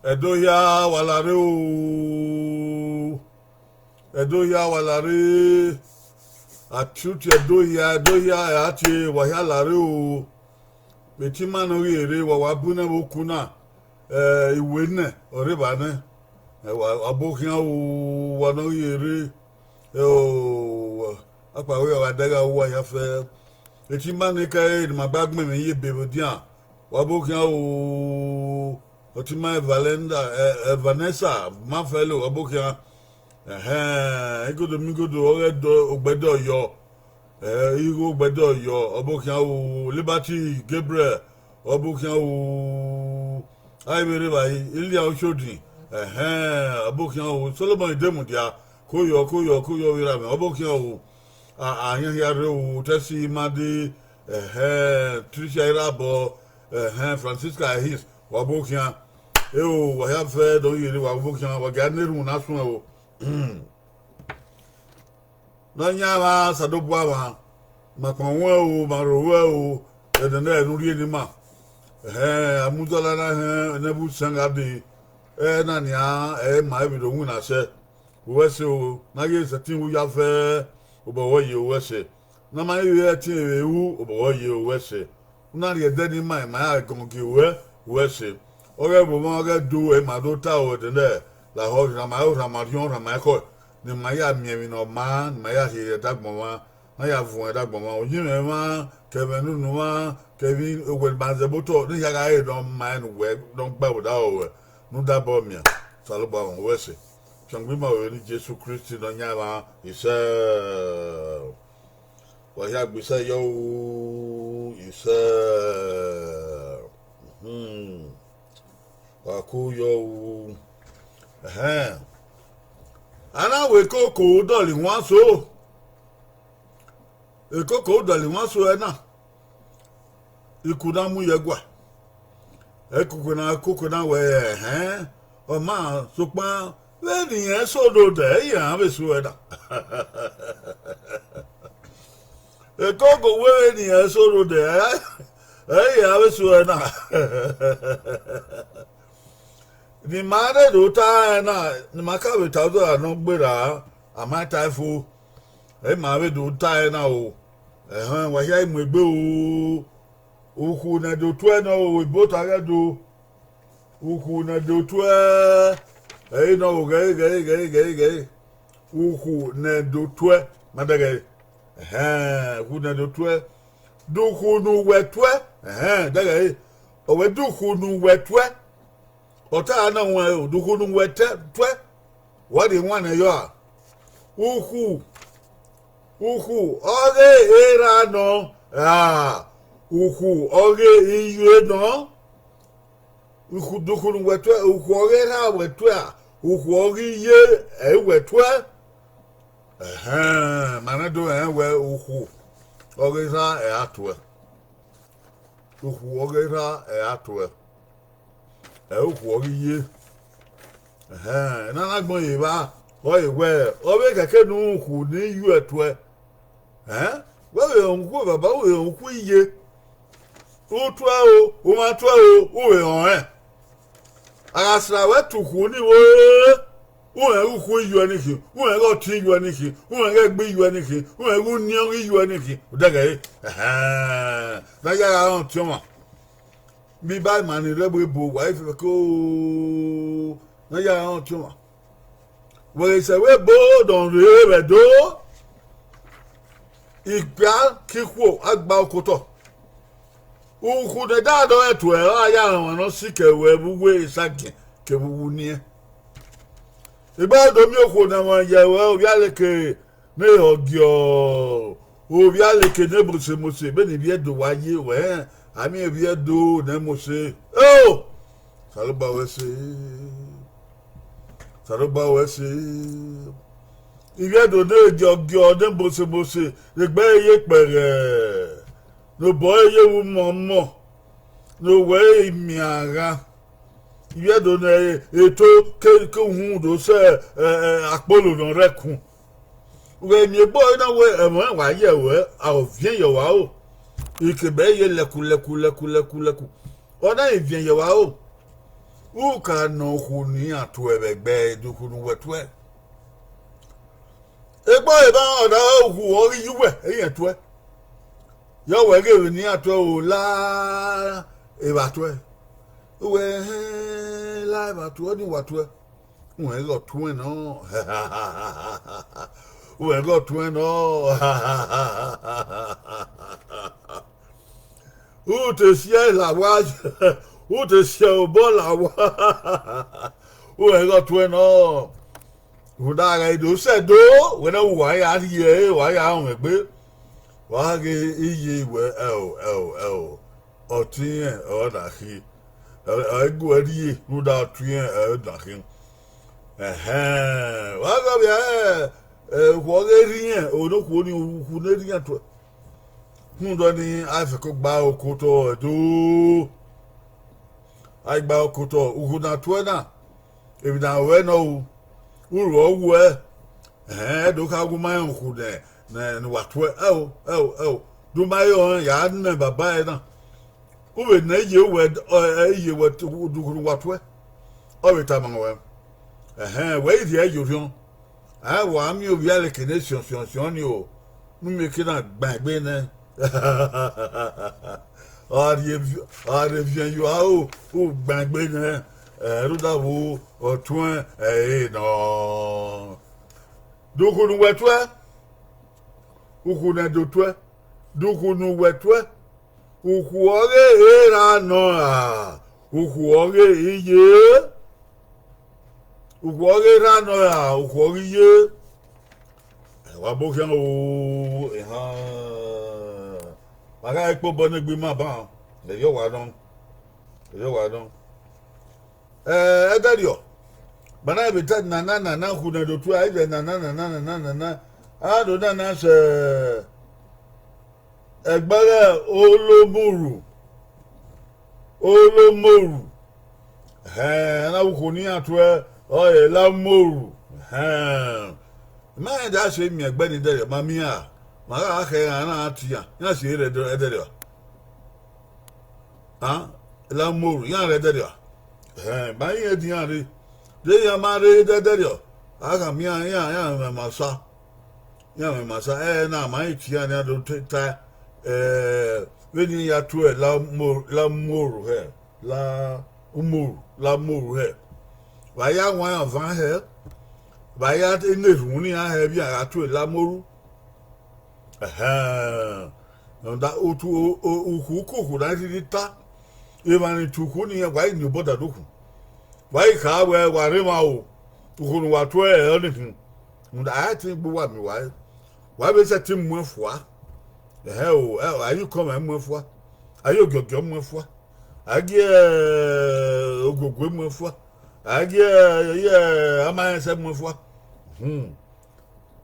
Edoya walare o. Edoya walare. Atuti edoya ati wahalare o. Betima no yere wa wabuna wokuna iwe ne oreba ne. Abokin o wa no yere o apa we wa daga wa ya fe. Betima ne kai ma bagme me ye bebodian. Wabokin o Otima Vanessa Mafelo Abokia Migodo Obedo yo Igo Bedo yo Abokia Liberty Gabriel Abokia I very Ilya Oshodi Abokia Solomon Demudia Koyo Wirame Abokia Ahia Tessie Madi Tricia Irabo Francisca His Wabokia I have fed on you Wabokia Waganeru National Nanyama Sadobwa Maconwell Maroel and the Nurima Amuzalana Nebu Sangadi Nanya my widow when I said Wesso Nagis a team we have over you Wesse Nama you over you Wesse Not yet dead in my gonna give Wesse Ore Bomaga do a Madota or the there, La Hog Ramao Ramadion Ramaco, the Maya Miamino man, Maya here, Dagmama, Maya for Dagmama, you know, Kevin Numa, Kevin, when Banzaboto, the Yaga don't mind where, don't bow down, no double me, Salaba and Wesse. Sangwima, Jesus Christ, on Yama, he said, well, yeah, we say, yo, he said, Wakuyo, Ana we koko doli wan so. E koko doli wan so na. Ikuda mu yegwa. E koko na we o ma so pa we ni yen so do de yan be so da. E koko we ni yen so do de yan be so na. Ni mare do ta na ni maka we ta do no gbera amata fu ma we do ta na o wa ya mu egbe o uku na do to na o we both aga do uku na do to no ge uku na do to madaga uku na do to do ku nu we to daga o we do ku nu we to Ota na nwa dukunu wete twe wadi nwana yo uku oge era no uku oge iye no uku dukunu wete uku oge na wetwe uku oge iye wetwe manado we uku oge sa atwe uku oge sa atwe Ye na gbon yi ba o iwe o be keke nu ku ni yu etwe we onku baba we onku iye o twa o ma twa o we on agasa we tuku ni who who you anything, who I got tea you anything, who I got be you anything, who I would near you anything. Dagay, Naga on Toma. Be by man, a rebel wife, go Naga on Toma. Well, it's a way board on the river door. Igba kikwo agba okoto uku de dado eto e aya won no sike we buwe isake ke buwu ni igba do mi oku na won ye we obi aleke me ogio obi aleke ne bruse mose be ni bi edo waye we ami ebi edo na mose oh saluba wese Ibe do de jogyo de bose egbe ye pere no boy ye wu momo no we mi ara ibe do ne eto ke hu do se apolo no rekun we mi boy na we emo wa ye we a o vien ye wa o ikebe ye leku ona e vien ye wa o u ka no hu ni ato ebegbe du hu nu wetwe Egbo eba oda ogu ori yuwe eyan to e yo we ge ni ato o la eba to e we la eba to ni wa to e we go to e no we go to e no o te sie la wa o te sie o bo la wa we go to e no Udaga do se do we na wa ya ye wa ya on egbe wa ge iye we otin o da ki egu ri nu da tuen da ki wa ga bia wo ge ri yen o no ku ni ku ne ri to do ni a fe ko gba okoto do ai gba okoto ugu na to na ebi na we no uru owe do ka gu mai nku de na watwe do mai on ya na baba na ube na ye we ye wat du watwe o beta manwe we di ayo rion wa mi obi ale connection ni o nu me kina gbagbe na are bien yo o gbagbe na Rudavu otun no dukunu wetwe ukuna dotwe dukunu wetwe ukuoge era no ukuoge iye ukuoge ra no ukuoge iye wa bokan o maga ipo bonegbe ma ba le yo wa don Edario bana beta na kuna do tu ai na ado na se egbara olomoru na ku ni atwe o e la moru ma da se mi egbe ni dere mami a ma ga ke na atia na se re do edario la moru ya re edario ba ye diare de ya mare de derio aga mi ya me masa na mai tia na do ta when ya to la moru he la moru he ba ya wan avan he ba ya ene run ni a he bi a to la moru no da otu okuku da ti ta Even to Kuni, why you bother do? Why car where Warima, who were 12 anything? And I think, what me why? Why was that Tim Murphy? The hell, are you coming Murphy? Are you go Murphy? I get go Murphy. I get a man said Murphy.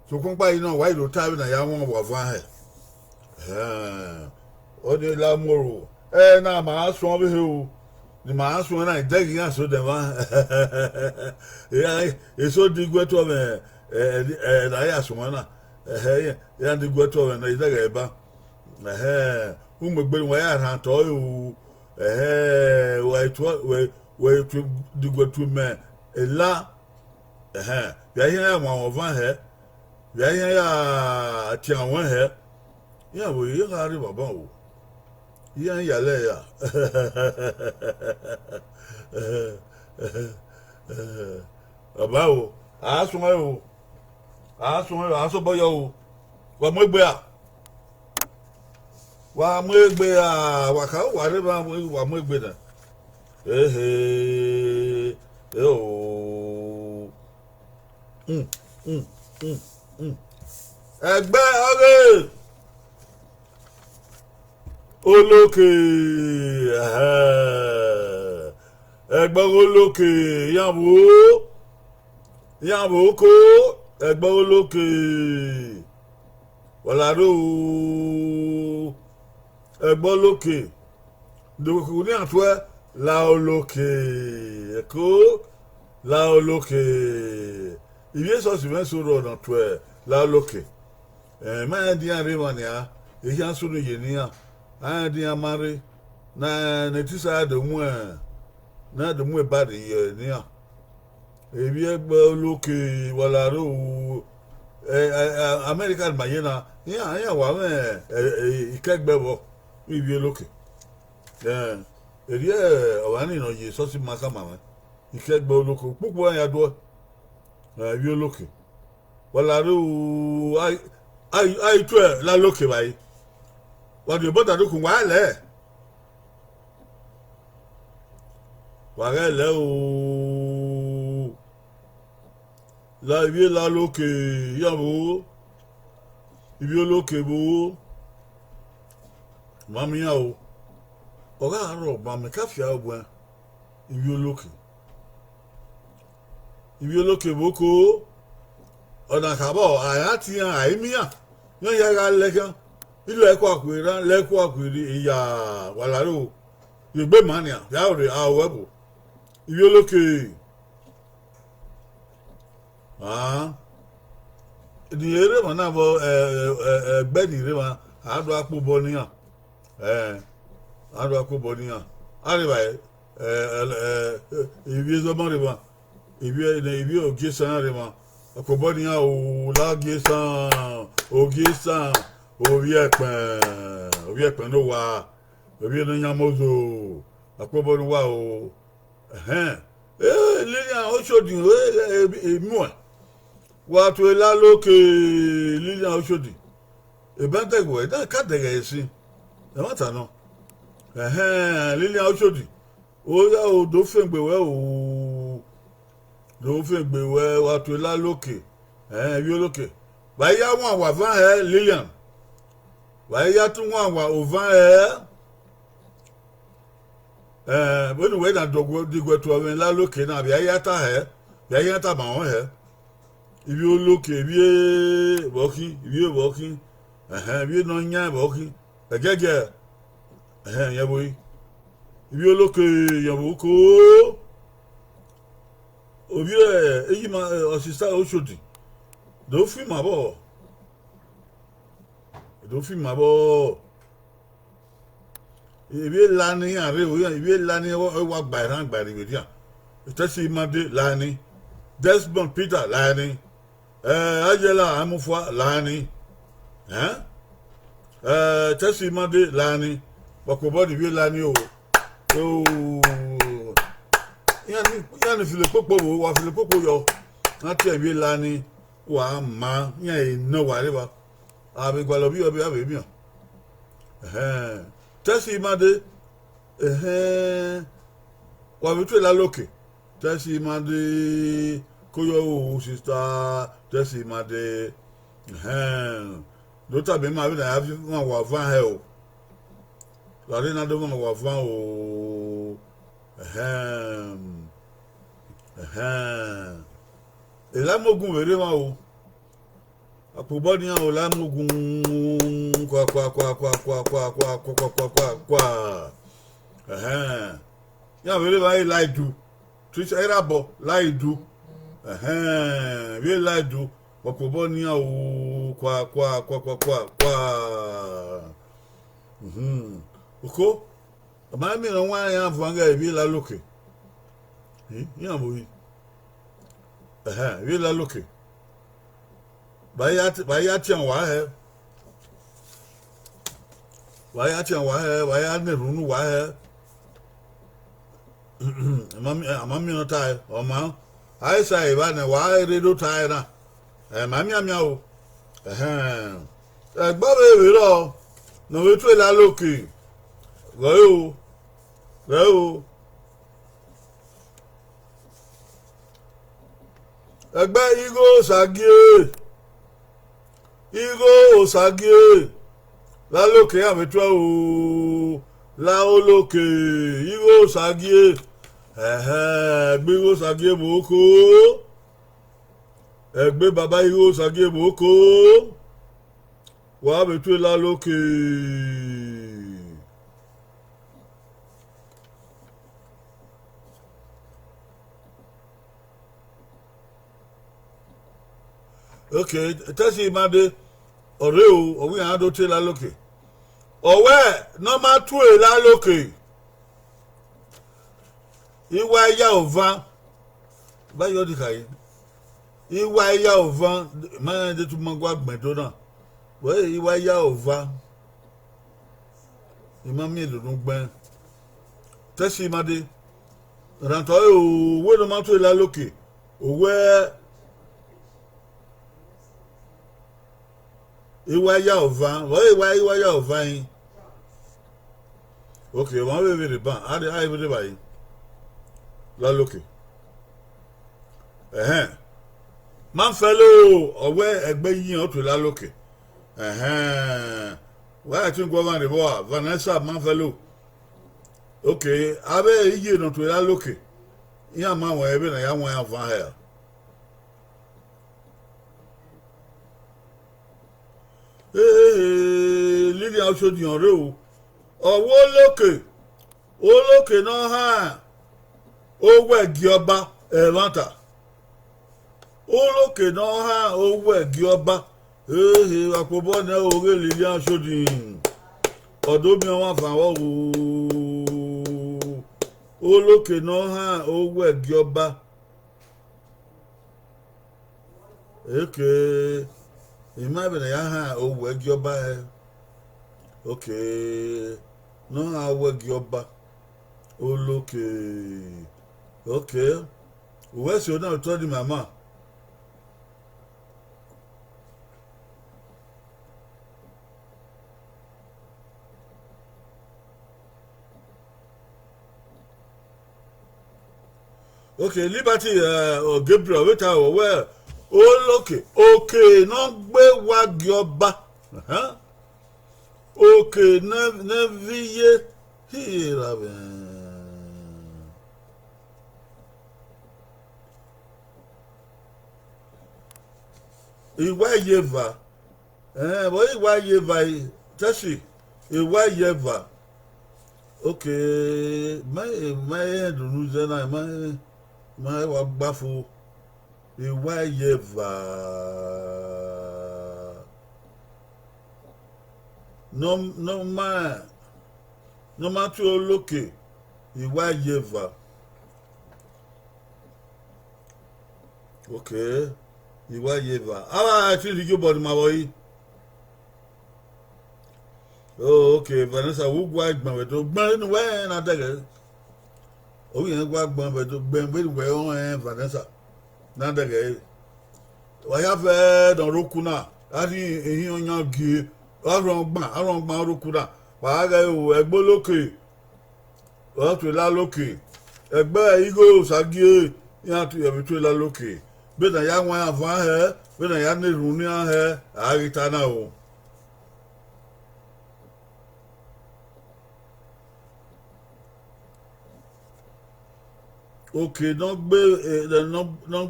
So come by, you know, why you time a young one was one head. Only la moro. Na ma so over here. The ma so na degi ya so dem yeah, so digwe to me na ya so na ya digwe to na idega eba umegbe wa ya ran to you we to digwe to me la ya ya ma van he ya tian wan he ya wo ye ga ri baba o ya ya le ya baba o aso boyo o wa mo gbe a wa ka wa re ba wa mo gbe na o ẹgbẹ́ ọ̀rẹ́ olókè ẹgbẹ́ olókè yàwó kó ẹgbẹ́ olókè wàlárò ẹgbẹ́ olókè dòkòkò ní àtúwẹ́ la olókè ẹ̀kọ́ la olókè ìyẹ́ sọ́ọ̀sì mẹ́sọ̀rọ̀ ọ̀nà tó ẹ̀ la olókè máa di àárẹ̀ wọn ni a èyí á sọ̀rọ̀ yìí ni a á di àmàrè na n'etí sáà dèmú ẹ̀ náà dèmú ẹ̀ bá dè yẹ ni a èbí ẹgbẹ́ olókè wàlárò Amẹ́ríkà màyé na yíyà wà mẹ́ ìkẹ́gbẹ́ bọ̀ ìbí olókè èdè ọ̀wá nìyẹn yìí sọ́ọ̀sì máa ká màmá ìkẹ́gbẹ́ olókè púpọ̀ ẹ̀yà dùn ìbí olókè wàlárò àìtú ẹ̀ lálókè báyìí wàdí bọ́tà tó kù wà lẹ́ o la ibi lálókè yàwó ibi olókè bò mami yà o ọ̀gá àárọ̀ mami káfíà ọ̀gbọ́n ibi olókè bò kó ọ̀nà àkàbọ̀ àyà ti hàn àìmíyà yóò yára lẹ́kàn ilé ẹ̀kọ́ àkùrẹ́ lẹ́kọ́ àkùrẹ́ ìyá wàlárò ìgbé mania yàwó rẹ̀ àwọ̀ ẹ̀bù ibi olókè ènìyàn eré wọn náà bọ ẹgbẹ́ ní eré wọn àádọ́ àpò bọ́ níyàn àádọ́ àpò bọ́ níyàn àríwá ìbí ẹzọ́mọ́ rẹ̀ wọn ìbí ògé sàn rẹ̀ wọn àpò bọ́ níyàn ò lágé sàn ògé sàn orí ẹ̀pẹ̀ ló wà orí ẹ̀nà yàmọ́zò àpò bọ́ ní wà o lẹ́yìn àwọn oṣòdì èmú ẹ̀ wàtò ìlà lókè lẹ́yìn àwọn oṣòdì ìbẹ́ntẹ̀gbọ̀ ẹ̀dá kàdẹ̀gẹ̀ sí ẹ̀wọ̀n tàná lẹ́yìn àwọn oṣòdì ó yá o dófèǹgbèwẹ́ wàtò ìlà lókè ẹ̀bí olókè wàá yá wọn àwà fún lẹ́yìn wàá yá tún wọn àwà òfin bóni wẹ́n na dìgbò tó ọmọ ńlá lókè náà bí ayáta mà wọ́n ibi olókè ibi bọ́kí ibi nọ́nyá bọ́kí ẹ̀gẹ́gẹ́ yẹn bóyí ibi olókè yẹn bó kó òbí èyí ma ọ̀sísá Òṣòdì dòfin mà bọ̀ ibi lani àárẹ̀ òyà ibi lani wà gbàrán gbàrìwìdíà ìtẹ́sí ìmàdé lani Desmond Peter lani Angela Amufwa lani ìtẹ́sí ìmàdé lani pàkóbọ́dì ibi lani o yàní filipópó wà filipópó yọ láti ibi lani wà má yàn iná wà rí wa àbígbàlọ́ bí ọbẹ̀ àbẹ̀míà tẹ́sí ìmàdé wàmítú ìlà lókè tẹ́sí ìmàdé kóyọ̀ òwò sísá tẹ́sí ìmàdé dótà bí màá bí nàá fi máa wà fún ẹ o lọ́dún náà tó máa wà fún o ìlàmógún wèrè wọn o àpòbọ́ ni àwọn ọ̀làmógún kwa yà wèrè báyìí láìdú tìṣẹ́ ẹ̀rà bọ̀ láìdú wíyẹ láìdú àpòbọ́ ni àwọn kwa oko ọ̀bá mìíràn wọ́n á yàn fún anga ìbí lálókè yàn bọ̀ yìí we la lókè báyà tí àwọn wà hẹ báyà tí àwọn wà hẹ báyà nìrúnú wà hẹ àmàmì náà táyà ọmọ àìsàn ìbá ni wà á rédíò táyà náà màmí àmì àwò ẹgbọ́n bèbè lọ nàwé tó ìlà lókè rẹ o ẹgbẹ́ igbó òsàgíè lálókè àmìtúwà o láólókè igbó òsàgíè ẹgbẹ́ igbó òsàgíè mọ́kó ẹgbẹ́ bàbá igbó òsàgíè mọ́kó wà àmìtúwà lálókè. Okay, tẹ́sí ìmáde ọ̀rẹ́ o òun yàrá tó tẹ́ lálókè ọ̀wẹ́ nọ́mà tú è lálókè ìwà ẹ̀yà ọ̀vá báyọ̀ ọ̀dì kàyé ìwà ẹ̀yà ọ̀vá máa ń dẹ́tú mọ́gbà gbẹ̀dọ́ náà wẹ́ẹ́ ìwà ẹ̀yà ọ̀vá ìmọ̀ mi ìlú gbẹ́ tẹ́sí ìmáde rántọ́ ẹ̀ òwe nọ́mà tú è lálókè òwẹ́. Iwa ya ọ̀vá iwa ya ọ̀vá yín ok wọ́n bèbè rè bán àì bèbè báyìí lálókè máa ń fẹ́ ló ọ̀wẹ́ ẹgbẹ́ yíyan ọ̀tún lálókè wáyà tí ń gbọ́ van rè bọ́ wa Vanessa máa ń fẹ́ ló ok abẹ́ iye ìnàtún lálókè yíyan máa wọ̀ ẹbí náà yà wọ́n yà fún ahẹ́ Lineage Oshodi ọ̀rẹ́ o ọwọ́ olókè náà hàn owó ẹ̀gì ọba ẹ̀rántà olókè náà hàn owó ẹ̀gì ọba àpòbọ́ náà orí Lineage Oshodi ọ̀dọ́ mi wọn fàwọ́ o olókè náà hàn owó ẹ̀gì ọba ìmáàbìnrin yà hàn owó ẹ̀gì ọba ẹ̀ náà hàn owó ẹ̀gì ọba olókè òwe ẹ̀sìn onáà tó di màmá Liberty Gabriel wíta òwe olókè náà gbé wági ọba òkè nẹ́fíyé hìràbẹ̀. Ìwà Yeva wọ́n ìwà Yeva tẹ́sí ìwà Yeva máa dùnú jẹ́ náà máa wà gbáfo. Ìwà Yeva nọ́mà tí olókè ìwà Yeva ìwà Yeva àwọn àti ìdíjọ́ bọ̀dù máa wọ̀ yìí Vanessa wúgbọ́ àgbọ̀nwẹ̀ tó gbọ́n nínú wẹ́ẹ̀ náà dẹ̀gẹ̀ òun yẹn gbọ́ àgbọ̀nwẹ̀ tó gbọ́n wẹ́ẹ̀ wọ́n Vanessa nandege wayafẹ dọrọkuna láti èyí ọyàn gé arọgbọn arọkuna wàhálà ẹgbọlókè ọtúnlá lókè ẹgbẹ igbó ṣàgé yàtú ẹbìtú ìlà lókè bẹ́ẹ̀ náà yà wọn àfọ ahẹ bẹ́ẹ̀ náà yà nírun ní ahẹ àríta náà o. Náà gbé náà.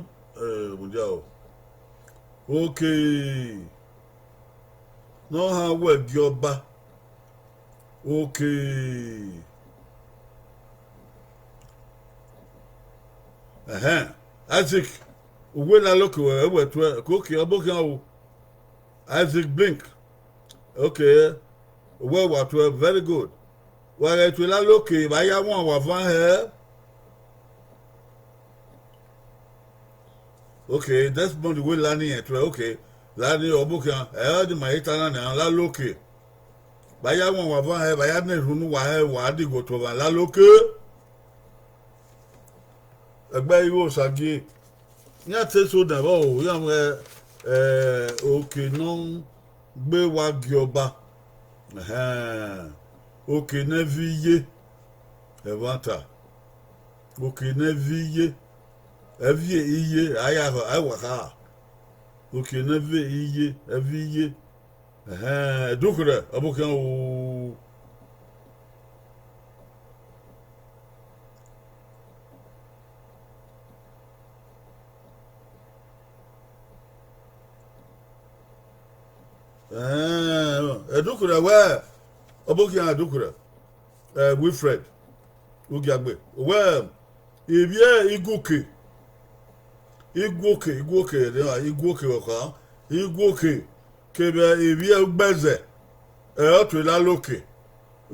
Mundial. No ha wẹ̀gì ọba. Isaac òwe la lókè ẹwẹ̀ tó ẹ̀ kókè ọbọ̀kẹ́ o Isaac Blink òwe wà tó ẹ̀ very good wẹ̀rẹ̀ tó la lókè ìbáyá wọn wà fún ẹ̀ Okay, that's more the way Lineage. Okay, Lineage obuka. The my itana na la loke. Baya won wa van he baya ne runu wa di go to la loke. Egba iwo sagi. Nya te so da o ya okay non gbe wa gioba. Okay na viye. Evanta. Okay na viye. Evie iye aya ha. Okay na vie iye evie. Dukure abukan o. Dukure wa abukan adukure. Wilfred Ugiagbe. Well, ibie iguke. Igwoke oka. Igwoke kebe ibie ugbeze. Otu la loke.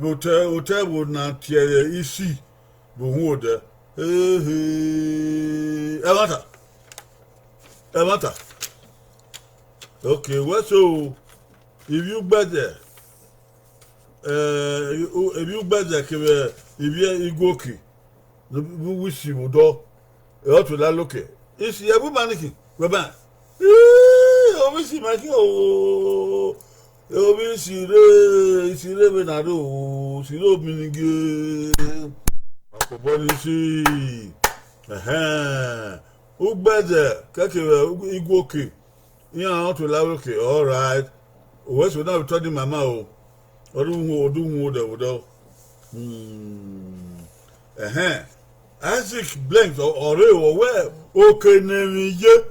Ote wo na tie isi bo hu ode. Emata. Okay, what so if you better if you better kebe ibie igwoke. No wisi wodo. Otu la loke. Isi ebu maniki weba. Obi si maki o. Obi sire benado sire obinige. Akobo ni si. Ugbede kekewe igwoke. Yan to la loke. All right. We so now told mama o. Odun de wodo. Isaac blanks or where okay name ye.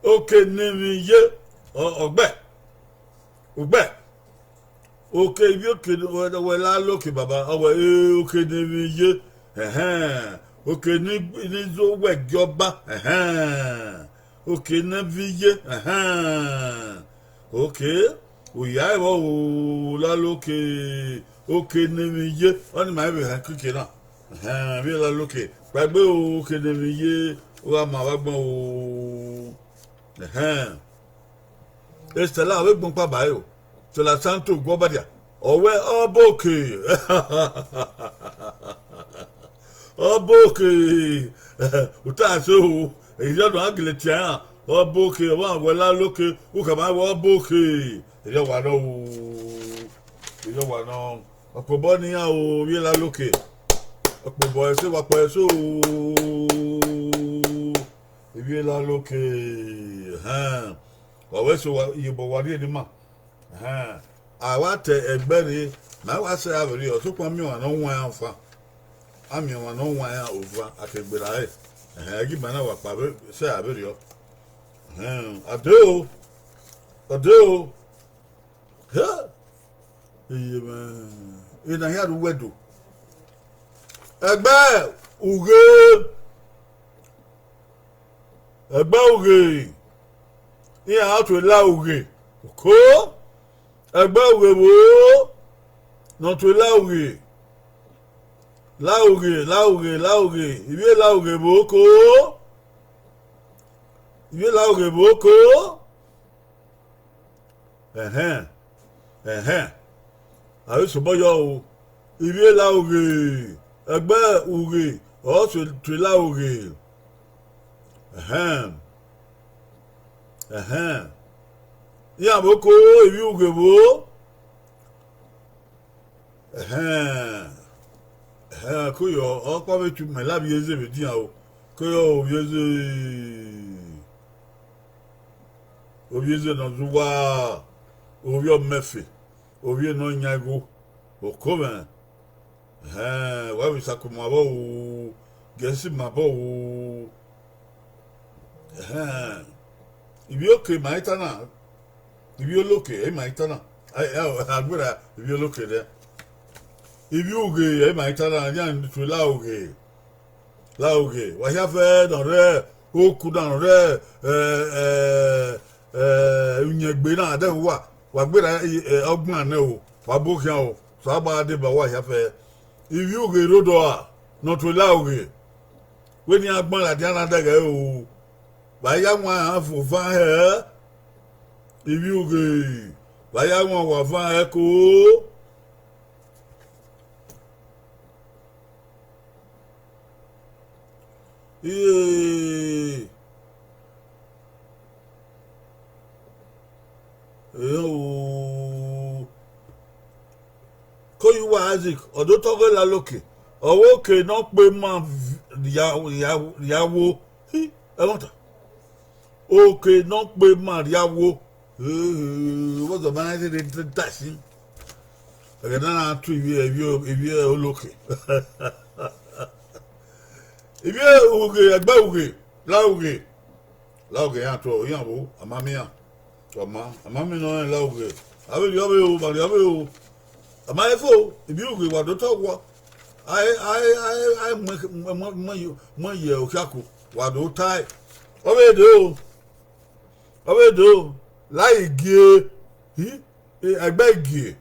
Okay name ye or back. Okay, you can well I look baba okay name ye. Okay need so work job. Okay name ye. Okay. We are la look okay name ye on my way cooking now. Bí la lókè gbàgbé o kedere yé wa ma wa gbọ́n o Estela we gbọ́n pa bayo to la santo gbọ́ badia owe oboke uta so ejo do agile tia oboke wa we la lókè u ka ma wa oboke ejo wa no okobo ni ya o bí la lókè Ọ̀pọ̀bọ̀ ẹ̀ṣẹ́ wà pọ̀ ẹ̀ṣẹ́ ooo. Ibi la lókè. Ọ̀wẹ́ ṣe ìyẹ̀bọ̀ wà ní ẹni mà. Àwa tẹ ẹgbẹ́ ni, máa wá ṣe àbẹ̀rẹ̀ ọ̀ tó pọ̀ mí wà náà wọ́n yà ń fa. Àmì wà náà wọ́n yà òfa àtẹ̀gbẹ̀rẹ̀ ayé. Ẹ̀gí bàná wà pa ṣe àbẹ̀rẹ̀ ọ̀. Àdé o. Ìnáyà ló wẹ̀dọ̀. Ẹgbẹ́ ògè ní àátò lá ògè kó ẹgbẹ́ ògè wò ó nọ̀tò lá ògè ìwé lá ògè bò ó kó àrísọ̀bọ́yọ̀ o ìwé lá ògè ẹgbẹ́ ògè ọ̀sọ̀ tìlá ògè ní àbókò ìwé ògè bò kóyọ̀ ọ̀pá mẹ́tù mẹ́lábi ẹzẹ́ mẹ́díyà o kóyọ̀ òbí ẹzẹ́ náà tó wá òbí ọmẹ́fẹ̀ òbí náà nyago òkó mẹ́ wà bí sakoma bọ̀ o gẹ̀ẹ́sì mà bọ̀ o ibi òkè màá tán náà ibi olókè màá tán náà àgbẹ̀rẹ̀ ibi olókè dẹ́ ibi ògè màá tán náà ní àǹtò láògè wàhíàfẹ́ nọ̀rẹ́ òkú nọ̀rẹ́ ìyẹ̀gbẹ́ náà àdéhùn wà gbẹ̀rẹ̀ ọgbọ̀n àná o wà bókè o sọ àbá àdébà wàhíàfẹ́. If you get road or not to allow it, when you are born at the other day, Baya one for fire. If you go, Baya one for fire echo. Yeah. Oh. Ko you wa Isaac, odo to go la loke. Owo ke no pe man yawo. E won okay, no pe man yawo. What the man did dashing. I don't to if you loke. If you okay, agba okay. Lauge ato yabo amamia. Amami no lauge. I will you but you Amafo, if you go to talk, I my year Shaku, what do tie? Away do, like gay, I beg ye,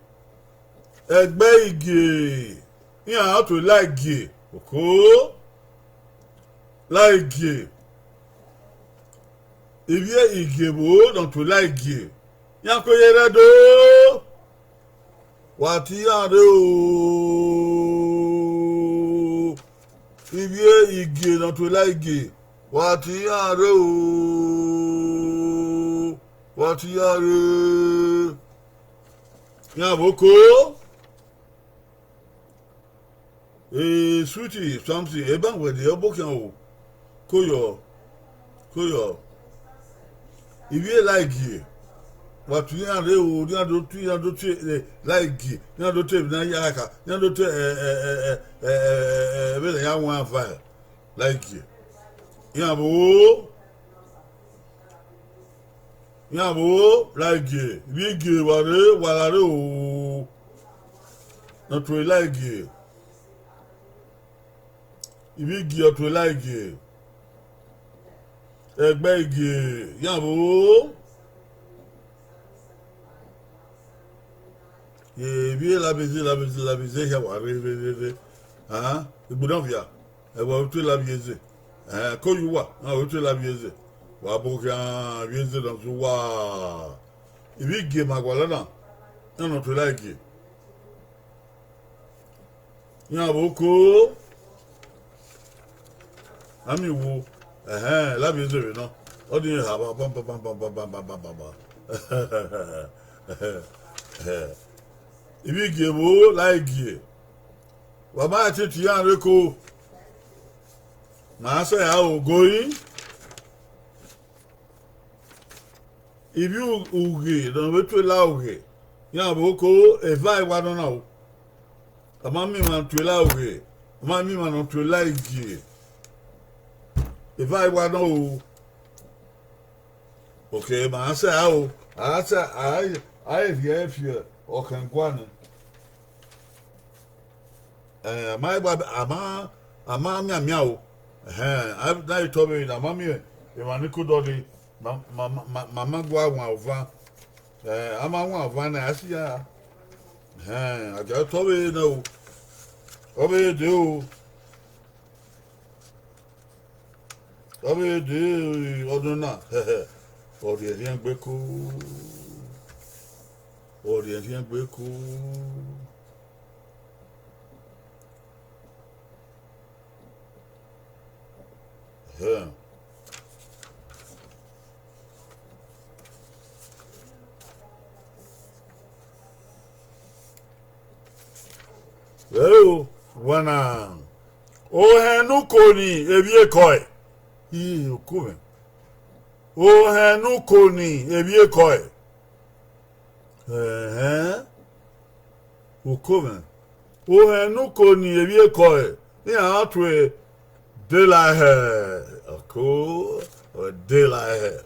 yeah, how to like ye, okay, like ye. If you give don't to like ye, Yanko Yerado. What you do? If you get not to like it, what you do? What you do? Yeah, Boko. Sweetie, something. Even with the book, Koyo. If you like it. What you are do like you do tape na yaka you do very young one fire like you like you we give wale o not to like you we give to like you egbe you yabo. Yeah, we la busy, here, ah, the Budovia, I want to love you. Call you what? I want to love you. Waboka, visit of Wa. If we give Magualana, I'm not to like you. Yaboko, I mean, who, love you, no? What do you have? If you give like you, what about it, Yanrico? Master, how going? If you ugi, don't wait to allow it. Yaboko, if I want to know, a mammy man to allow it, a mammy man to like you. If I want to know, okay, Master, how I have here, or can go on. My baby, ama meow. I've now told me that mammy, if I could only mamma go out one I'm on one. I see ya. I just told you no. Over do. Or do not. Or the young Beku. Or the young Beku. Yeah. Well, when oh, no coni, a coy. You come. Oh, no coni, a coy. Who come? Oh, no coni, a coy. Yeah, to daylight hair. A cool or daylight hair.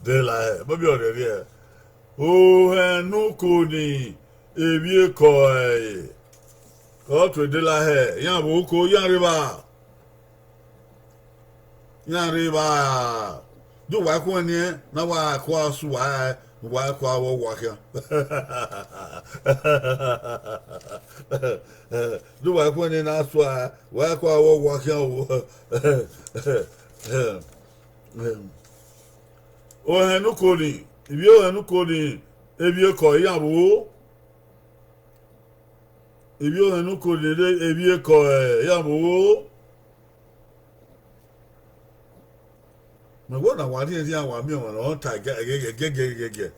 Daylight hair. Maybe on the oh, no coni. Ebie koi. Go to de la hair. Yan boko, yan riba. Yan riba. Do work one year. Now I call Suai. Why call walker? Do work one year. That's why. Why call walker? o henu koni ibi o henu koni ebi ko yawo ibi o henu koni ebi ko yawo me go na wadi ndi awa mi o na ta ge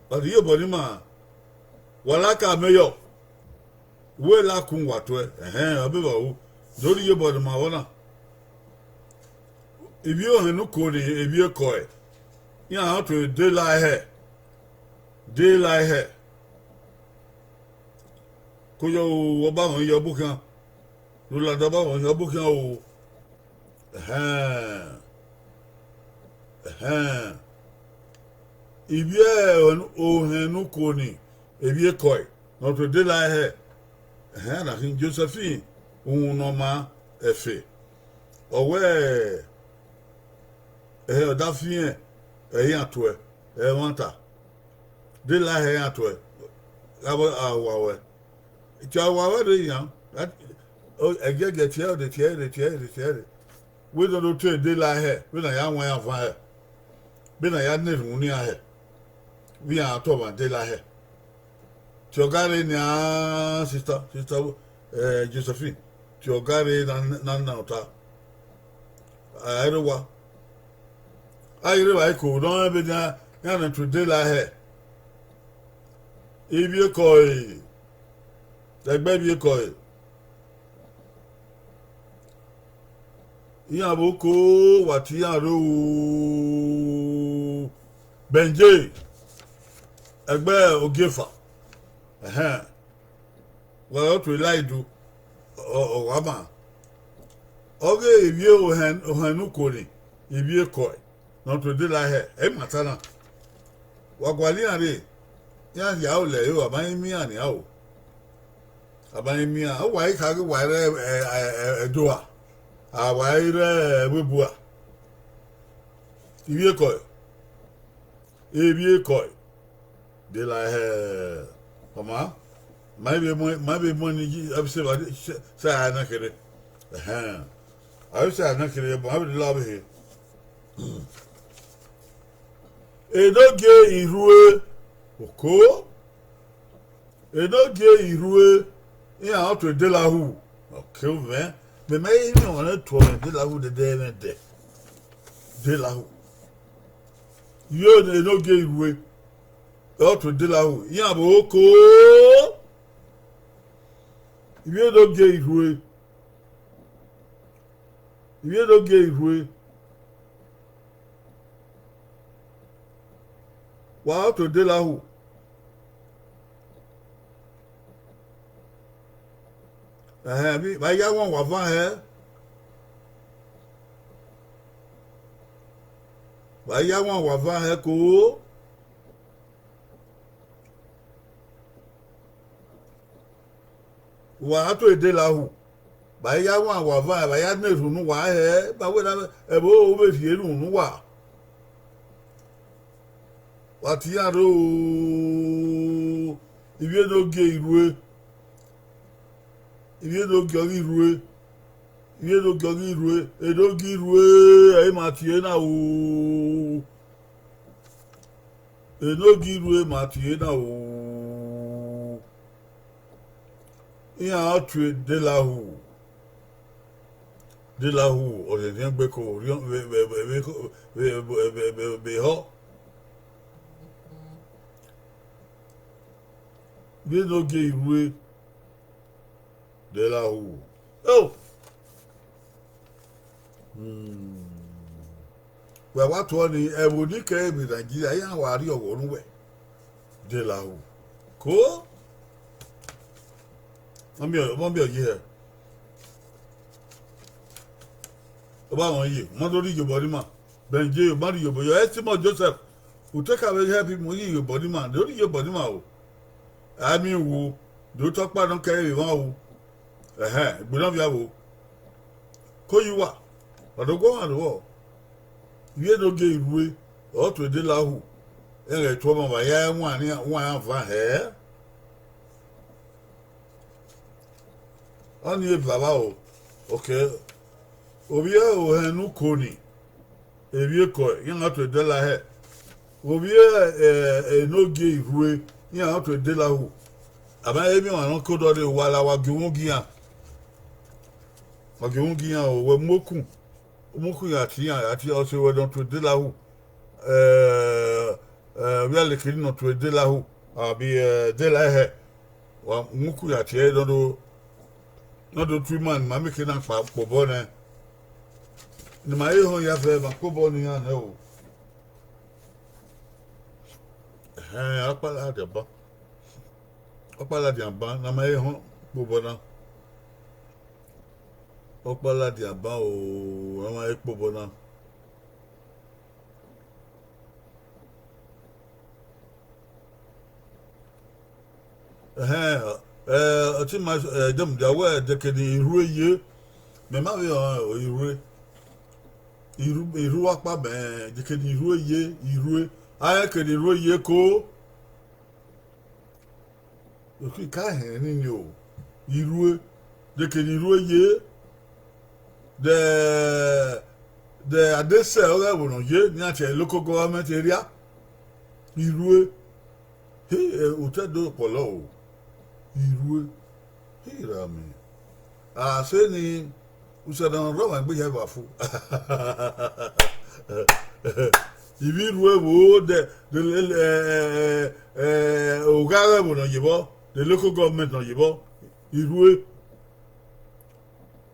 but yo body ma wala ka meyo we la kun wato abi ba wo dori yo body ma wona ibi o henu ko ni ebi ko ya how to day lie ko yo wo ba won yo bukan lo la da ba won yo bukan o ibi o henu ko ni ebi ko no to day lie na kin Josephine no ma efe owe da fien ato wanta de la ato abo awawe ti awawe de yan o egege tie de tie we don't to de la we na ya wan ya fa be na ya ne ru ni ahe we are to ban de la ti ogare ni sister Josephine ti ogare na ota ayewa ayire ko don be na ya to de la ibi ko egbe bi ko iya boko wati ya ro benje egbe ogefa wa to laidu o wama oge ibi o hanu ko ni ibi ko no to de la matana wagwali are ya o le yo aban mi ani awo aban mi a wa ka ge wa re edoa a wa re bebua ibi ko de la mama maybe money abse ba sa na kere I say na kere bo have the love here edoge irue oko edoge irue ya auto de la hu okay ve me mai ni on to de la hu de la hu yo edoge irue auto de la hu ya bo oko edoge irue wa to de la hu bi ba ya won wa van ba ya won wa van ko wa to de la hu ba ya won wa van ba ya ne runu wa ba we na e bo o be fi runu wa wati ya ro ibi edoge irue edoge irue ai matie na o edoge irue matie na o ya atu de la hu o le nbe ko be ho we no ge irue de la hu oh we wa to ni e wo ni ke bi Nigeria ya wa ri owo we de la hu ko mo bi oye he o ba won yi mo do ri yo body man benje yo ba ri yo boyo estimo Joseph who take away help him yi yo body man do ri yo body man o ami wo do to pa don kere won o gbona bia wo ko yi wa odogo an wo ye no ge irue o to de la hu ere to mo ba ya won an fa on ye baba okay obia o hanu koni ebie ko yin ato de la he obia no ge rue yin ato de la hu aba ebi wan ko do de wala wa gewugia o we moku ya ti o se we don to de la hu we are looking not to de la hu abi de la he wa moku ya ti do no do 3 man ma make na pa ko bo na ni ma ye ho ya fe ba ko bo ni ya na o apala de ba na ma ye ho ko bo na apala de ba o na ma ye ko bo na ati ma dem da wa de ke ni ru ye me ma we o iru apa be de ke ni ru ye iru aya ke ni ru ye ko o ki ka he ni yo iru de ke ni ru ye de adese o ga wo no ye ni ati local government area iru o te do polo o iru rami se ni usadan ro wa gbe ya ba fu ibi iru wo de o ga wo no yibo the local government no yibo iru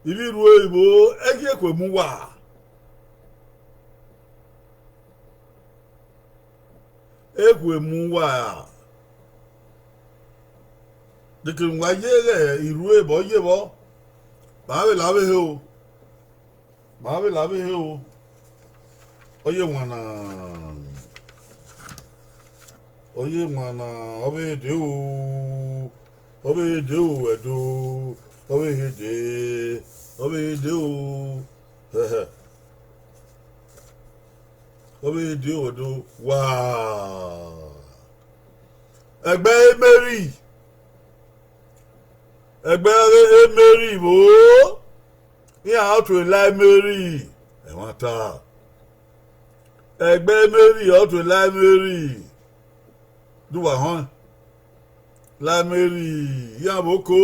ibi iru ibo eje ko mu wa ekwe mu wa de que un guayele iru ebo yebo ba we lawe he o oye wana obe de o edo obe de o obe de o do wow egbe Mary bo how to lie Mary e won ta egbe Mary how to lie Mary do wa hon lie Mary ya boko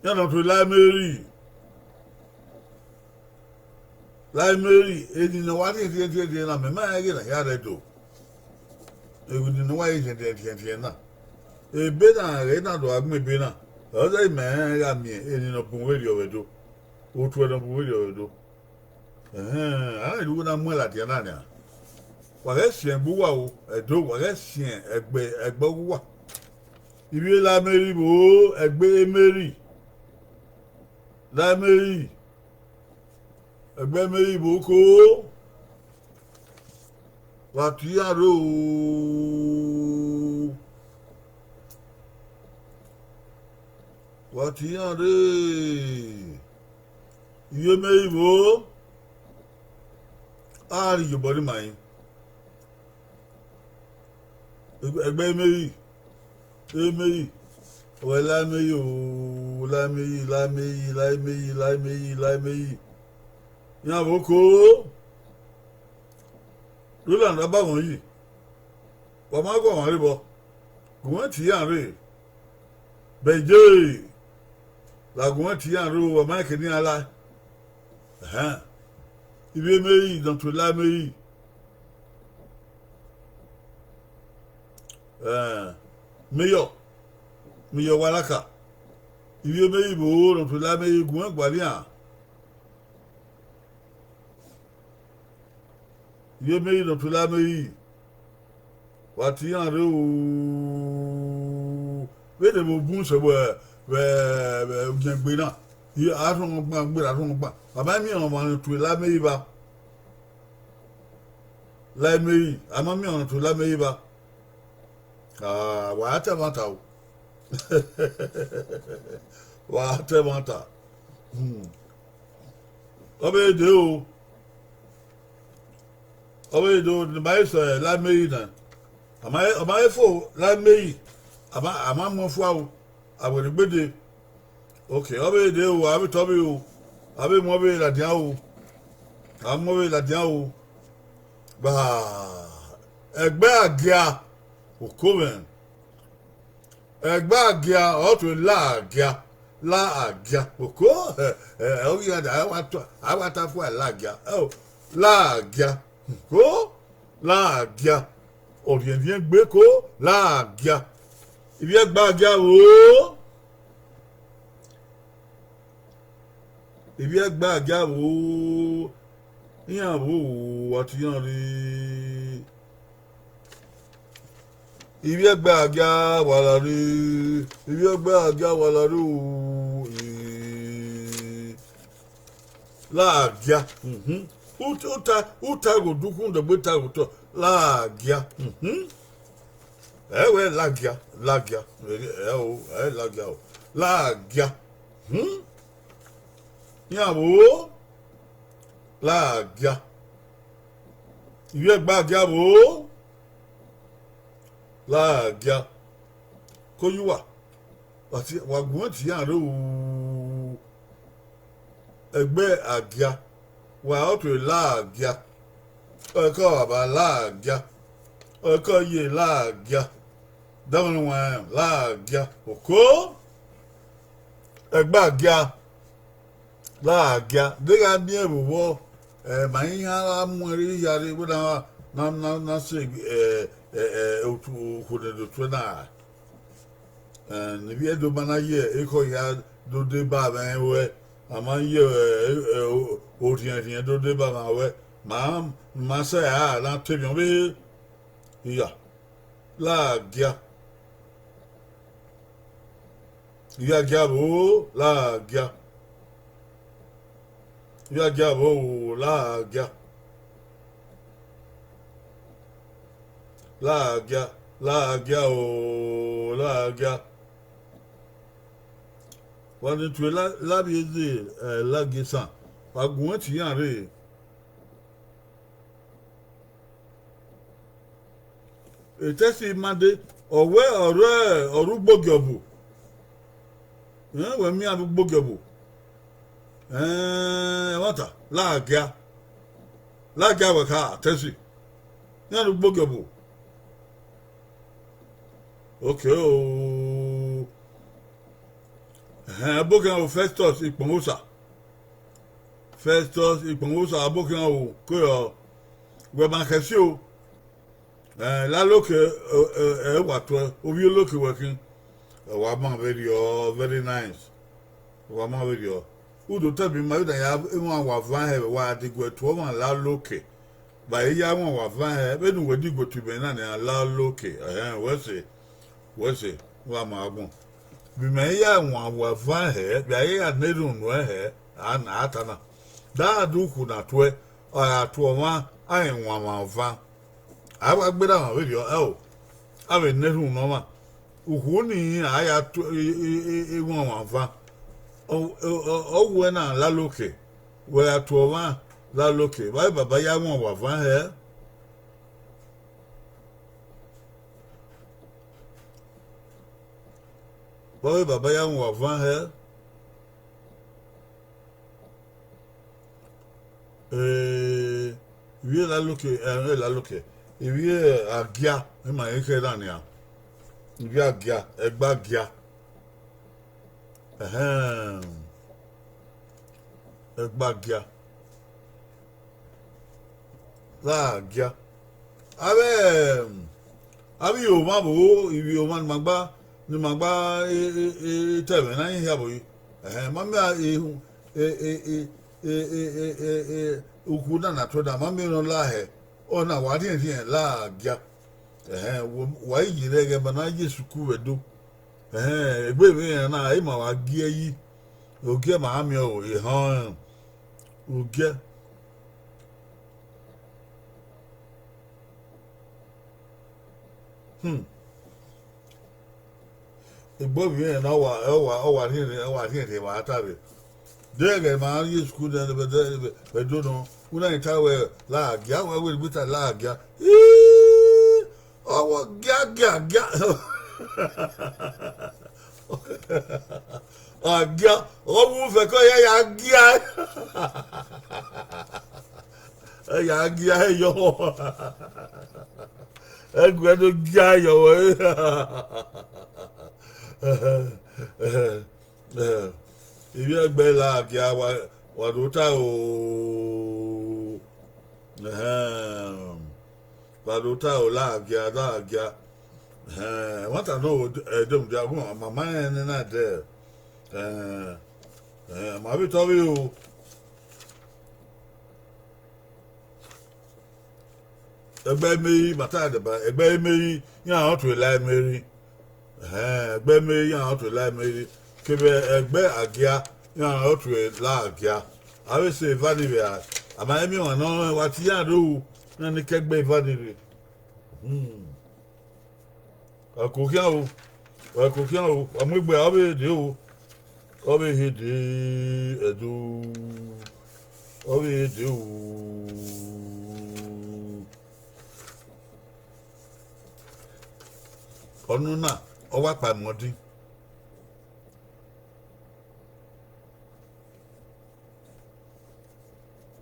ya no to lie Mary edi no wa ti na me ma ya ya re do e gu ni no wa ti na ebe na re na do agbebe na o se me ya mi eni no bun we ri owedo o tu no bun we ri owedo ilu na mu la ti na ni wa re sien bu wa o edo wa re sien egbe wa ibi la Mary bo egbe Mary la Mary egbe Mary bo ko wa ti aro what you do? You may go. Are you body mine? Baby, well, I may you, lie me. Now, Boko. Roland about you. What am I going to go? Go to Beje. La gwanti yan ro wa ma ke ni ala ibe meyi dans to la meyi meyo walaka ibe meyi bo dans to la meyi gwan gwalian ibe meyi dans to la meyi wati yan ro we de bo bun se bo gbe na yi arun gba baba mi on ma tu la meyi ba la meyi ama mi on tu la meyi ba wa ta mata o wa ta mata obe de o ni mai so la meyi na ama fo la meyi ama mofu awon gbede okay obe de o abi tobi o abi mo be la dia o amo be la dia o ba egbe agia okomen egbe agia o to la agia oko o ya da awata fu la agia o la agia ko la agia o vient gbe ko la agia ibi egbe agia o ibi egbe agia o yan wo ati yan ri ibi egbe agia wala ri ibi egbe agia wala ri la agia uta go dukun de beta go to la agia ewe la agia o la agia o la agia yan wo la agia ibi egbe agia wo la agia koyuwa ati wagun ti yan ro egbe agia wa o to la agia oko aba la agia oko ye la agia dawon wa la agia oko egbe agia la agia de ga bi ebuwo ma yin ara mu ri yare we na se otu kode do tuna ni bi edo mana ye eko ya do de ba ben we ama ye orien do de ba ma we ma se la tebion be ya la agia ya bo la agia ya bo la agia la agia o la agia wani tu la bi de la gesan wagun ti yan re etesi made owe orugbogobu we mi arugbogobu wata la agia we ka tesi yan arugbogobu okay o abokan o Festus iponwosa abokan o ko we ban kesi o la loke wa to obi loke working wa man very nice wa man very udo tabi ma da ya won wa van he wa digwe to man la loke ba ya won wa van he be nu we digwe to be na la loke we say wa ma gun bi me ya won wa van he bi ya na run no he ana atana da du ku na to to ma ai won ma van awa gbeda ma we awe na run no ma uhu ni aya to won ma van o we na la loke we to ma la loke ba baba ya won wa van he boy baba ya won van he oui la loke e wi agia e ma e ke dan ya ibi agia egba agia egba agia la agia abi o ma bo ibi o ma magba tebe na yin ya bo yi ma mi ukwu na to da ma mi no la he o na wa din la agia wa yi rege bana Yesu ku wedo egbe mi na ai ma wa gie yi ogie ma ami o ogie egbe mi na wa hin ma atare dege ma Yesu ku da be do no una itawe la agia we bita la agia owo gia Agia, oh, for Agia. Agia, yo. I'm going to get your if you're Bella, Agia, what do you? Baruta ola Agia. What I know, don't go, my mind and not there. My bit of you. A baby, Matada, a baby, you know how to lie, Mary. A baby, you know how to lie, Mary. Give a bear Agia, you know how to lie, Agia. I will say, Vanivia. Am I me on what you do? And the cake by Vanivia. A cooking, I'm with Bobby do. Over here, do. Over here, do. Onuna, over by Modi.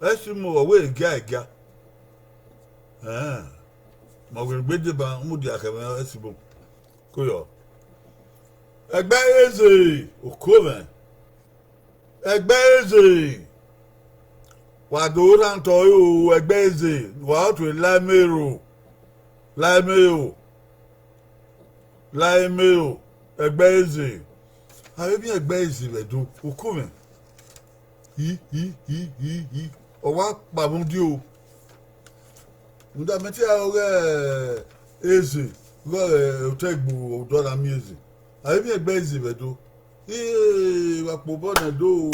Let's move away, guy. Ma will be the bank, Moody Academy, Esibo. Koyo. Egbe eze, Okove. Egbe eze. Wado ranto you, Egbe eze. What will Lamero? Egbe eze. Have you Egbe eze, Vedo? Okove. He. Owa Babudio. Ndameti a eze go otegbu dollar music. Ayi mi egbe eze bedo. Wa pobo na do.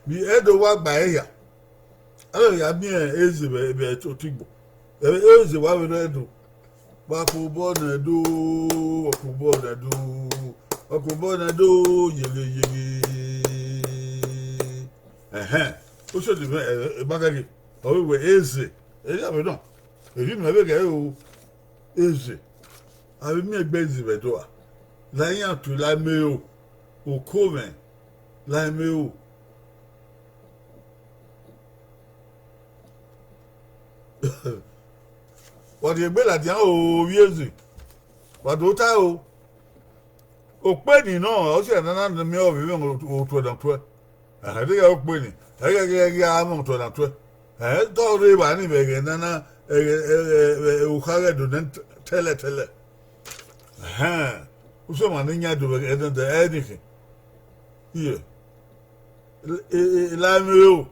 Bi edo wa gba eya. Alo ya mi eze be otigbo. Eze wa we edo. Wa pobo na do, wa pobo na do yele. O so di bagage. Oh, we easy. Yeah, we don't. If you never go easy, I will make busy with door. Lying out to Lameo, or Coven, Lameo. What you better than oh, easy. What do I oh, penny no, I'll say another meal of even to the 12. I think I'll penny. I got to the 12. Don't read any again, Nana, Ukara do tell. Someone in your do anything. Here. Lameo.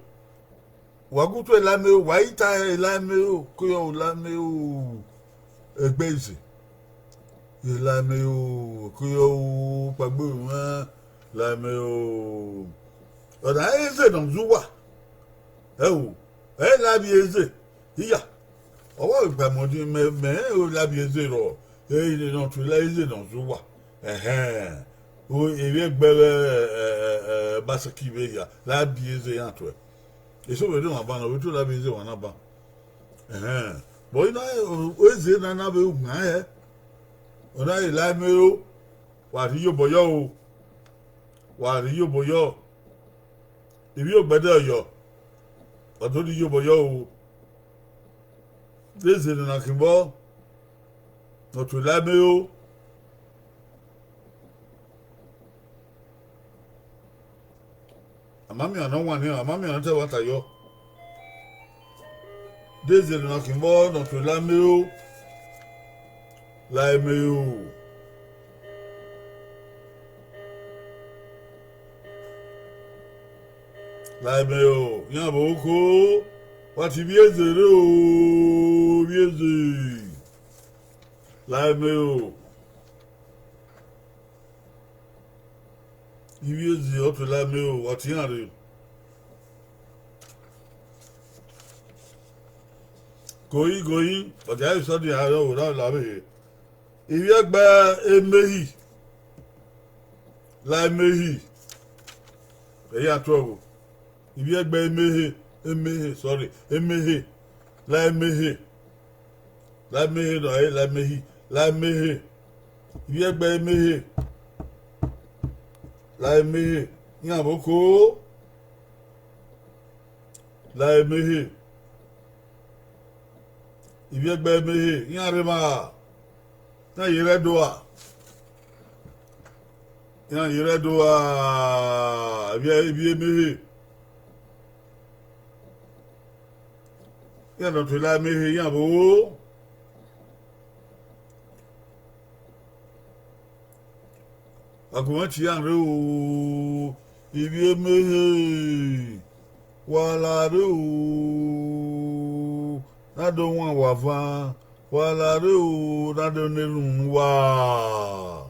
Wagu to Lameo, white tie Lameo, Kuyo Lameo, a basic. Lameo, Kuyo, Pabu, Lameo. But I said on Zuwa. Oh. Labi eze. Iya. Owo igba modi me o labi eze ro. Ni no tu la eze no zuwa. O ewe gbere basaki be ya. Labi eze yan to. E so we do aba na we to labi eze wana ba. Boy na o eze na na be ugun he. Ona ila me o. Wa ri yo boyo o. Wa ri yo boyo. Ibi o gbede oyo. Ọdún yóò bọ̀ yọ o. Lézè nínú àkìnbọ́. Nọ̀tún lábẹ́ o. Àmàmì àná wà ní àmàmì àná tẹ̀wọ́n tàyọ. Lézè nínú àkìnbọ́. Nọ̀tún lábẹ́ o. Lábẹ́ o. Láìmẹ́ o, ní àbò oko, wá ti bí èzè rẹ̀ o, bí èzè. Láìmẹ́ o. Ibi èzè ọ̀tún láìmẹ́ o, wá ti hàn rẹ̀. Goyin, ọ̀gá ìsọ́dì ààrẹ ò náà lábẹ́. Ibi ẹgbẹ́ emehi. Láìmẹ́hì. Èyí àtúwọ̀. Ibi ẹgbẹ́ emehe, la emehe no láìmẹ́hì la mehe ibi egbe mehe la mehe nya boko la mehe ibi egbe mehe nya rema na yire doa nya yire doa ibi mehe nya no to la mehe nya bo Agumanti yan re ibi mehe wala re na do wan wafa wala re na do nerun wa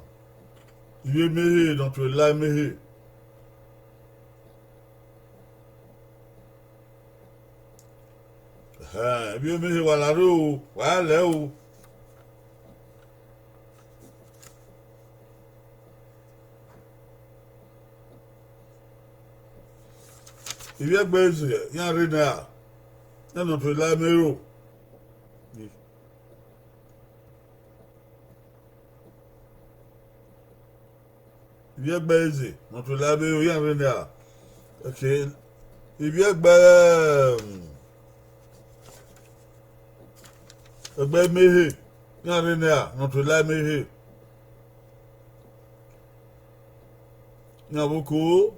ibi mehe donc la mehe ibi mehe wala re wala ibi egbe eze yan re na no to la mero ibi egbe eze no to la mero yan re na okay ibi egbe mehe yan re na no to la mehe yan boko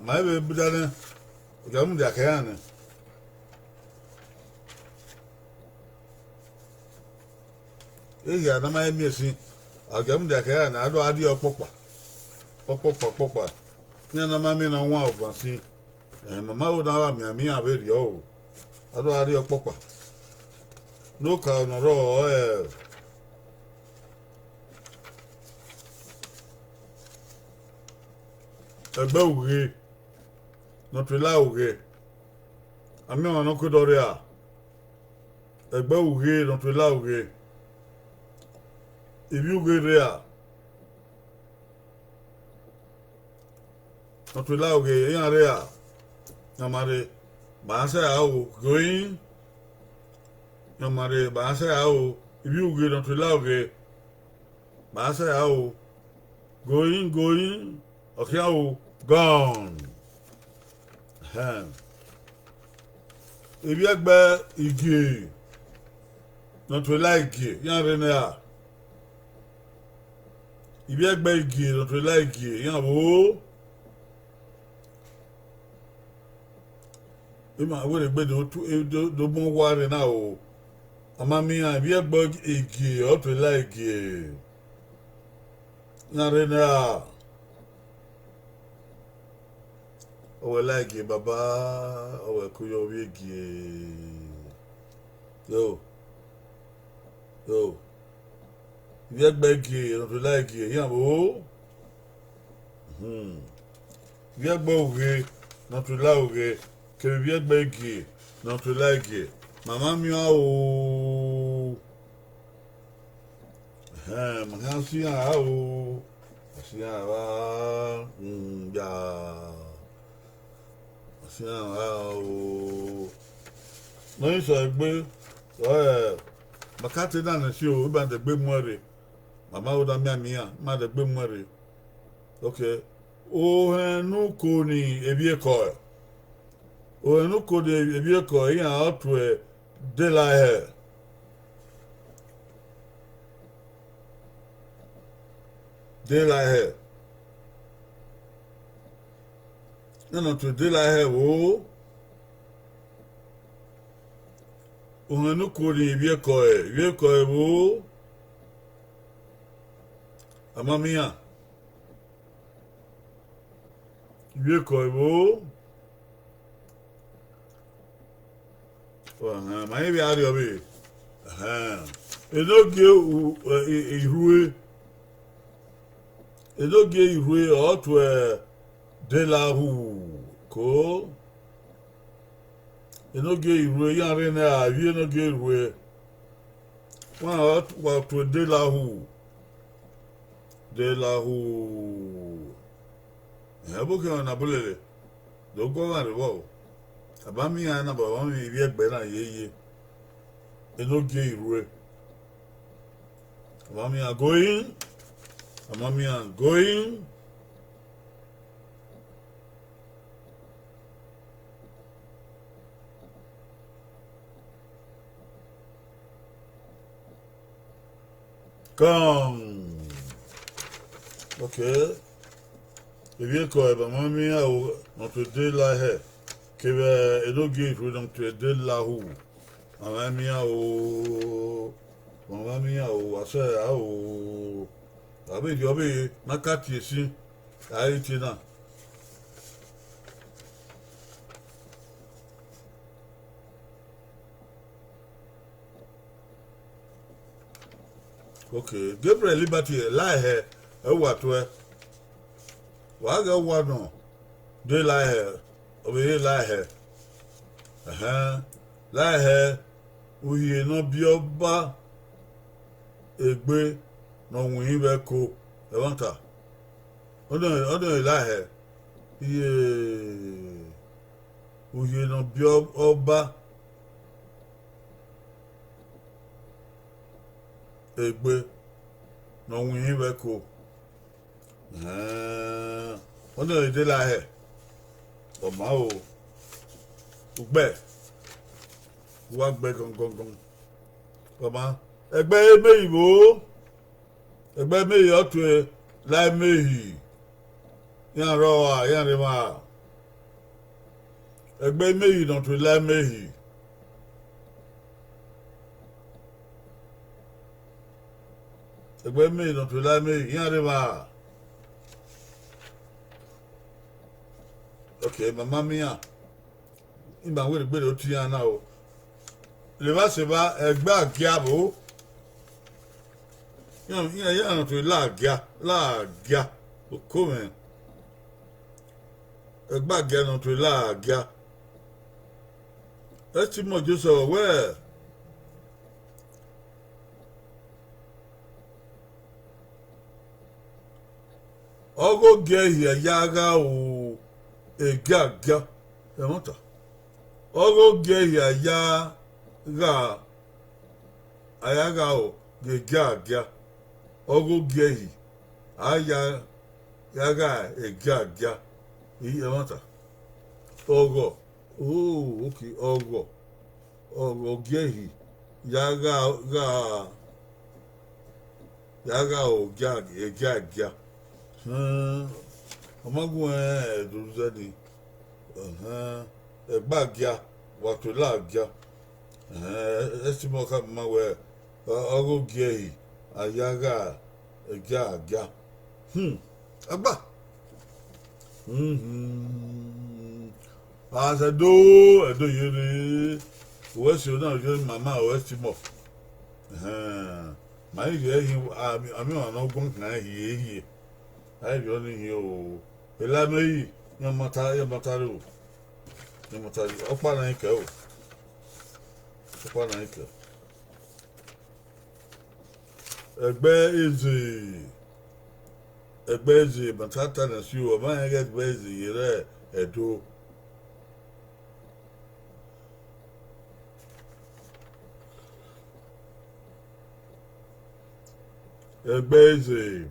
ma be budane gamu da kayane ya na ma emiesi agamu da kayane ado adi opopa nya na ma mi na nwa ofansi mama wo na wa mi aberi o ado adi opopa no ka no ro egbe uge notre la uge ami on ko dore a egbe uge notre la uge ibi uge re a notre la uge yan re a namare ba se a o going namare ba se a o ibi uge notre la uge ba se a o going okay o gone ibi egbe igi not to like yan re na ibi egbe igi not to like yan wo ima we gbe do bon wa re na o ama mi yan ibi egbe igi not to like yan re na owe like baba owe kuyo wigi yo ibi egbe igi not to like yan wo ibi egbe oge not to like ke ibi egbe igi not to like mama mi o ma si a o si a wa ya si a o no so egbe makate na si o ba de gbe mu re mama o da mi a ma de gbe mu re okay o henu ko ni ebi eko o henu ko de ebi eko yan otu de la he no to de la he o henu ko ni ebi eko wo amamia ibi eko wo ma ibi ari obi edoge ihue otu de la hu ko enoge iru yare na awie no ge iru wa to de la hu ebo na bulele do go wa re wo abami ana ba mi ri egbe na yeye enoge iru abami are going come. Okay. If you call mammy, not to de la hair. Give a give freedom to a de la who. Mamma I say, oh, I mean, you'll be Nakati, see, I eat it now. Okay, Gabriel Liberty, lie here, what where? Why go one no? They lie here, over here lie here. Lie here, we no be oba egbe no win be ko e wanta. Odon lie here. Ye we no be oba egbe no win be ko. Odon dey lie here. O ma o. Ugbe. Wa gbe gong. Baba, egbe meyibo. Egbe meyi otwe lai meyi. Yan rowa, yan rema. Egbe meyi don to lai meyi. Egbe meyi don to lai meyi, yan rema. Okay, mama mia. Imba we gbe o ti yan na o. Le ba se ba egbe agiabo. Yan to la agia. O come. Egbe agia no to la agia. Eti mo jo so we. Ogo ge here yaga o egaga. E mota. Ogo ge here ya ga ayaga o gegaga. Ogo gehi aya yaga egaga. E mota. Ogo. Oh, okay. Ogo gehi yaga o egaga. Amagun do zadi. Egbagia wato lagia. Estimo ka ma we ogo gehi ayaga egaga. Agba. Asa do yere. Wesi na jo mama Estimo. Ma ye ami ona ogun kan hiye. I be only here. Elame yan matari. Opa na ike o. Egbe eze batata na si o ma get egbe eze yere edo. Egbe eze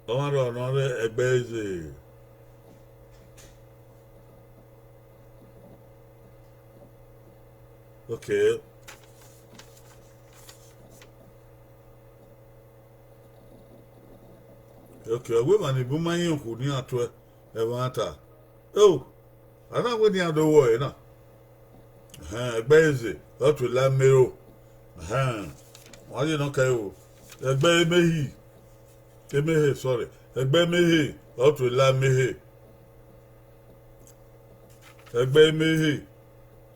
Ọmọdé ẹgbẹ́ eze. Okay. Ọgbẹ́ mà ní bùmá yín kù ní àtọ́ ẹ̀wọ̀n àtà. Oh, àdáwọ̀ ní àdówọ̀ ẹ̀ náà. Ẹgbẹ́ eze ọ̀tún lámẹ́rò. Wọ́n yé náà kẹ́ o. Ẹgbẹ́ méhì. Emehe, sorry. Egbe mehe, otu la mehe. Egbe mehe,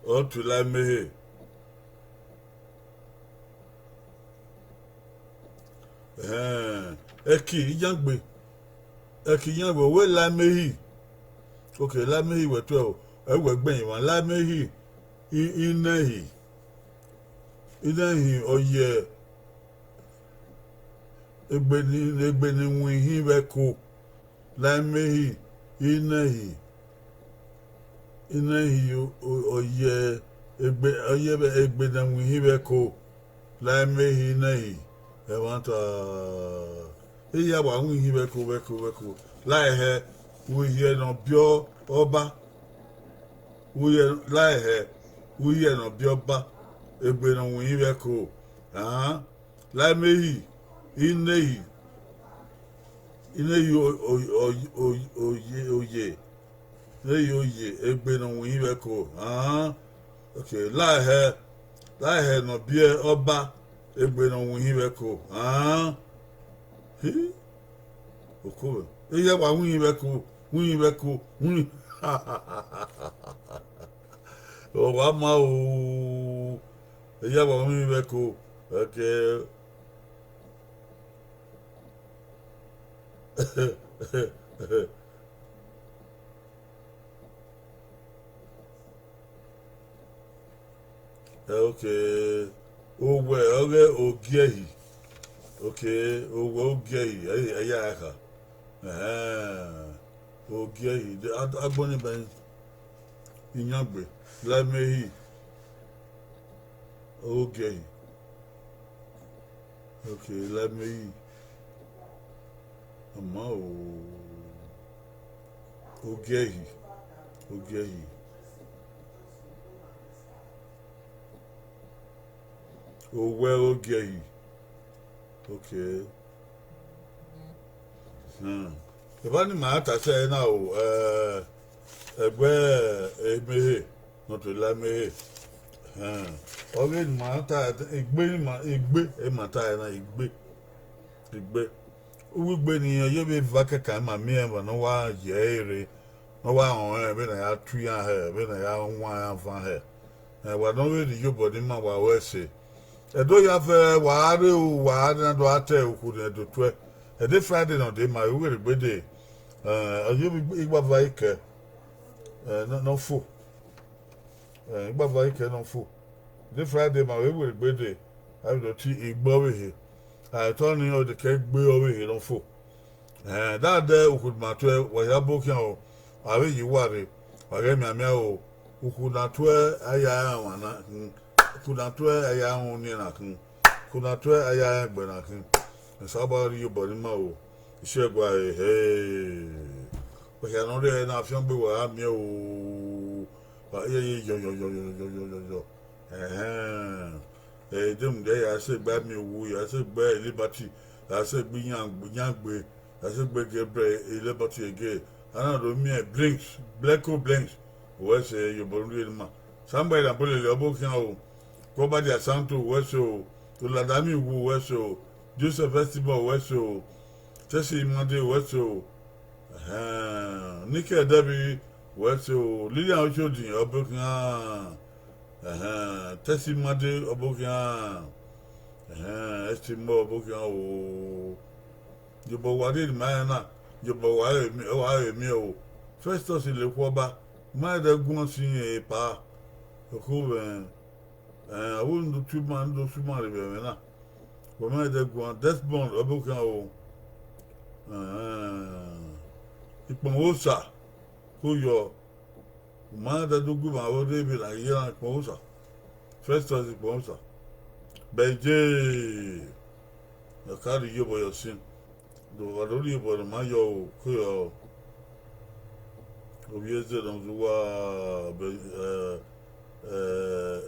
otu la mehe. eki yangbe we la mehi okay la mehi we to e we gben wan la mehi inahi oye egbeni wihi we ko la mehi inahi oye egbeni wihi we ko la mehi inahi e want iya wa wihi we ko la he we here no bio oba we la he we here no bio ba egbeni wihi we ko la mehi inahi oye egbe no wi we ko okay la he no bie oba egbe no wi we ko hi oko e ya wa wi we ko o wa ma o e ya wa wi we ko okay okay ogehi okay ogehi aya aka ogehi de agboni ban inyagbe la mehi ogehi okay la mehi ama ogehi ogehi okay ebani ma ta se na o egbe emehe no to la mehe oge ma ta egbe e ma ta na egbe ugbe ni ye be vaka ka ma mi e no wa ye ere no wa on be na ya tu ya he be na ya nwa ya fa he wa no we di yo body ma wa we se edo ya fe wa na do ate oku ne do twe e de Friday no de ma we gbe de ayo bi igba vai ke no fo igba vai ke no fo de Friday ma we gbe de I do ti igbo we he I told you the cake be over here on foot. That day we could matter what you book you. I will you worry. I gave me a meal who could not wear a yarn, could not wear a yarn on your knocking, could not wear a yarn benacking. And so about you, body mo. She go, hey, but you're not there enough. Young people have me. But yo. Them day I said bad me woo, I said bad liberty, I said be young, I said beg a liberty again. I don't know blinks, blinks. What's your body man? Somebody that put a book now. Go by the Santo Wesso, to Ladami Woo Wesso, Joseph Festival Wesso, Tessie Monday Wesso, Nika Debbie Wesso, Lilian Chodin, or booking. Tessie Monday Obokia, Estimo Obokia, you bowed man, you bowed me, I meal. First, us in the Quaba, my dad won't see a pa, a coven, I wouldn't do 2 months, do 2 months, but my dad won't, that's born Obokia. Ipomosa, who your mother do good, I will live in a year like Mosa. First was the Mosa. Beje, the carry you by your sin. The Vadoli by the Mayo, Kuyo, Obiese, and Zua,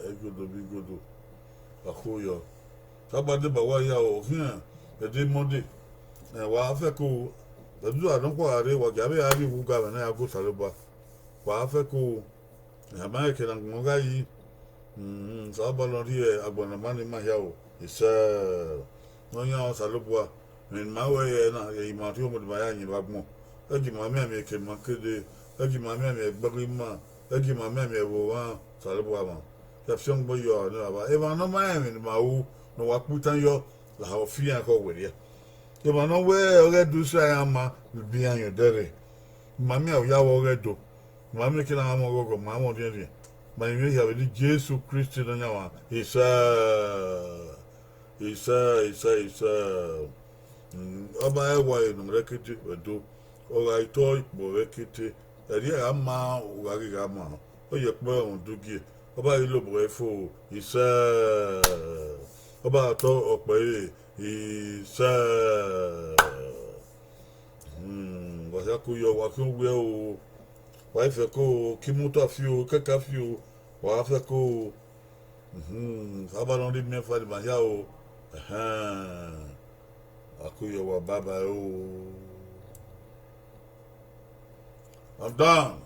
Egodo, Bigodo, Akuyo. Somebody by Waya, here, the day Monday, and Wafeko, the do I don't quite what Gabi Abi who got an Ago Saliba. Wafeko, American and Mogai. Sabalon here, Abonamani Mahao. It's no young Salubwa. In my way, and I might with my own Bagmo. I give my mammy a Makede, I give my mammy a Bagima, I give my mammy a Wowan, Salubwa. That's young boy, you are never. Ever no man in Mau, no what put on your, how fear and go with you. The man where do say I am behind your dairy. Mammy, I will already. Mammy can I go, Mamma, dear. But you have the Jesus Christ in your It's Oba Ewa in Rekiti, do. Or I told Borekiti, a dear Amma, Warigama. Oh, your brown do give. Oba you look for, Oba to obey, Wasaku, your Waku will. Wife a co, Kimuta few, Kaka few, or after co. How only me for the Mahao? Akuyo wa baba. I'm done.